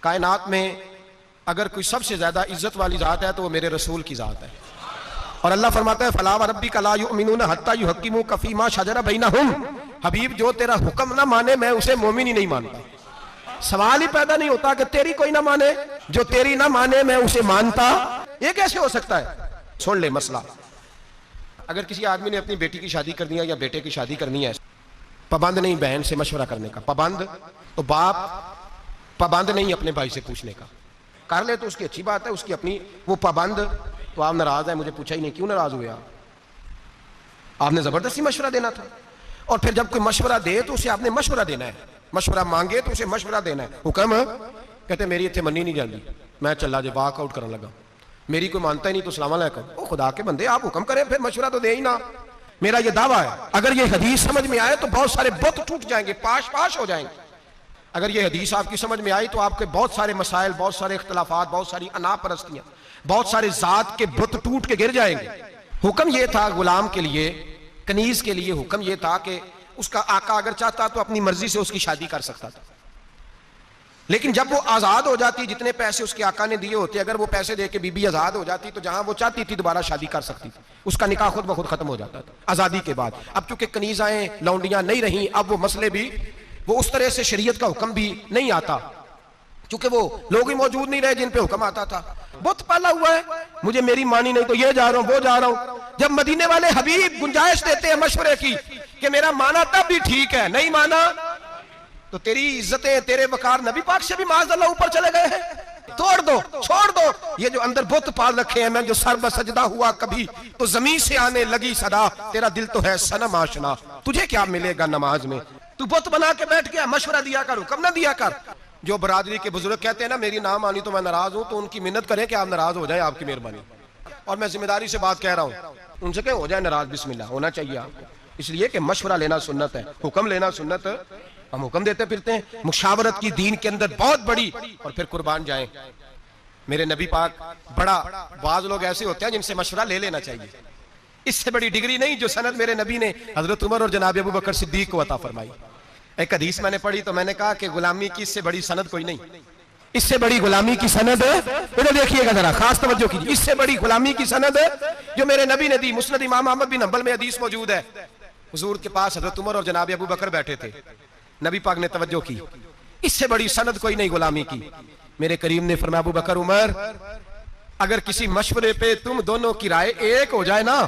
کائنات میں اگر کوئی سب سے زیادہ عزت والی ذات ہے تو وہ میرے رسول کی ذات ہے. اور اللہ فرماتا ہے فَلَا وَرَبِّكَ لَا يُؤْمِنُونَ حَتَّى يُحَكِّمُوكَ فِي مَا شَجَرَ بَيْنَهُمْ. حبیب جو تیرا حکم نہ مانے میں اسے مومن ہی نہیں مانتا. سوال ہی پیدا نہیں ہوتا کہ تیری کوئی نہ مانے، جو تیری نہ مانے میں اسے مانتا. یہ کیسے ہو سکتا ہے؟ سن لے مسئلہ. اگر کسی آدمی نے اپنی بیٹی کی شادی کرنی ہے یا بیٹے کی شادی کرنی ہے، پابند نہیں بہن سے مشورہ کرنے کا، پابند تو باپ پابند نہیں اپنے بھائی سے پوچھنے کا. کر لے تو اس کی اچھی بات ہے، اس کی اپنی، وہ پابند تو آپ ناراض ہیں، مجھے پوچھا ہی نہیں، کیوں ناراض ہوئے آپ نے زبردستی مشورہ دینا تھا. اور پھر جب کوئی مشورہ دے تو اسے آپ نے مشورہ دینا ہے، مشورہ مانگے تو اسے مشورہ دینا ہے. حکم کہتے میری اتنے منی نہیں جاندی، میں چلا جے واک آؤٹ کرنے لگا، میری کوئی مانتا ہی نہیں تو السلام علیکم. او خدا کے بندے آپ حکم کریں پھر مشورہ تو دے ہی نہ. میرا یہ دعویٰ ہے اگر یہ حدیث سمجھ میں آئے تو بہت سارے بت ٹوٹ جائیں گے، پاش ہو جائیں گے. اگر یہ حدیث آپ کی سمجھ میں آئی تو آپ کے بہت سارے مسائل، بہت سارے اختلافات، بہت ساری انا پرستیاں، بہت سارے ذات کے بت ٹوٹ کے گر جائیں گے. حکم یہ تھا غلام کے لیے، کنیز کے لیے حکم یہ تھا کہ اس کا آقا اگر چاہتا تو اپنی مرضی سے اس کی شادی کر سکتا تھا، لیکن جب وہ آزاد ہو جاتی، جتنے پیسے اس کے آقا نے دیے ہوتے، اگر وہ پیسے دے کے بی بی آزاد ہو جاتی تو جہاں وہ چاہتی تھی دوبارہ شادی کر سکتی تھی. اس کا نکاح خود بخود ختم ہو جاتا تھا آزادی کے بعد. اب چونکہ کنیزائیں لونڈیاں نہیں رہیں، اب وہ مسئلے بھی، وہ اس طرح سے شریعت کا حکم بھی نہیں آتا، چونکہ وہ لوگ ہی موجود نہیں رہے جن پہ حکم آتا تھا. بت پالا ہوا ہے، مجھے میری مانی نہیں تو یہ جا رہا ہوں وہ جا رہا ہوں. جب مدینے والے حبیب گنجائش دیتے ہیں مشورے کی کہ میرا مانا تب بھی ٹھیک ہے، نہیں مانا تو تیری عزتیں، تیرے وقار نبی پاک سے بھی معاذ اللہ اوپر چلے گئے ہیں. توڑ دو، چھوڑ دو یہ جو اندر بت پال رکھے ہیں. میں جو سر بسجدہ ہوا کبھی تو زمین سے آنے لگی صدا، تیرا دل تو ہے صنم آشنا، تجھے کیا ملے گا نماز میں. تو بت بنا کے بیٹھ گیا، مشورہ دیا کر، حکم نہ دیا کر. جو برادری کے بزرگ کہتے ہیں نا میری نہ مانی تو میں ناراض ہوں، تو ان کی منت کریں کہ آپ ناراض ہو جائیں، آپ کی مہربانی. اور میں ذمہ داری سے بات کہہ رہا ہوں، ان سے کہ ہو جائے ناراض، بسم اللہ ہونا چاہیے آپ کو. اس لیے کہ مشورہ لینا سنت ہے، حکم لینا سنت. ہم حکم دیتے پھرتے ہیں، مشاورت کی دین کے اندر بہت بڑی. اور پھر قربان جائیں میرے نبی پاک، بڑا بعض لوگ ایسے ہوتے ہیں جن سے مشورہ لے لینا چاہیے. اس سے بڑی ڈگری نہیں جو سند میرے نبی نے حضرت عمر اور جناب ابو بکر صدیق کو عطا فرمائی. ایک حدیث میں نے پڑھی تو میں نے کہا کہ غلامی کی اس سے بڑی سند کوئی نہیں، اس سے بڑی غلامی کی سند ہے. ادھر دیکھیے گا ذرا، خاص توجہ کیجیے. اس سے بڑی غلامی کی سند ہے جو میرے نبی نے دی. مسند امام احمد بن حنبل میں حدیث موجود ہے، حضور کے پاس حضرت عمر اور جناب ابو بکر بیٹھے تھے، نبی پاک نے توجہ کی، اس سے بڑی سند کوئی نہیں غلامی کی. میرے کریم نے فرمایا ابو بکر عمر اگر کسی مشورے پہ تم دونوں کی رائے ایک ہو جائے نا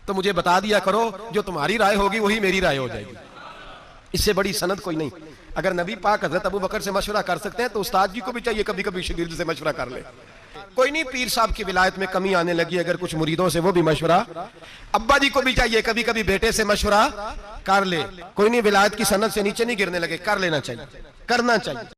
تو مجھے بتا دیا کرو، جو تمہاری رائے ہوگی وہی میری رائے ہو جائے گی. اس سے بڑی سند کوئی نہیں. اگر نبی پاک حضرت ابو بکر سے مشورہ کر سکتے ہیں تو استاد جی کو بھی چاہیے کبھی کبھی شاگرد سے مشورہ کر لے. کوئی نہیں پیر صاحب کی ولایت میں کمی آنے لگی، اگر کچھ مریدوں سے وہ بھی مشورہ، ابا جی کو بھی چاہیے کبھی کبھی بیٹے سے مشورہ کر لے. کوئی نہیں ولایت کی سند سے نیچے نہیں گرنے لگے، کر لینا چاہیے، کرنا چاہیے.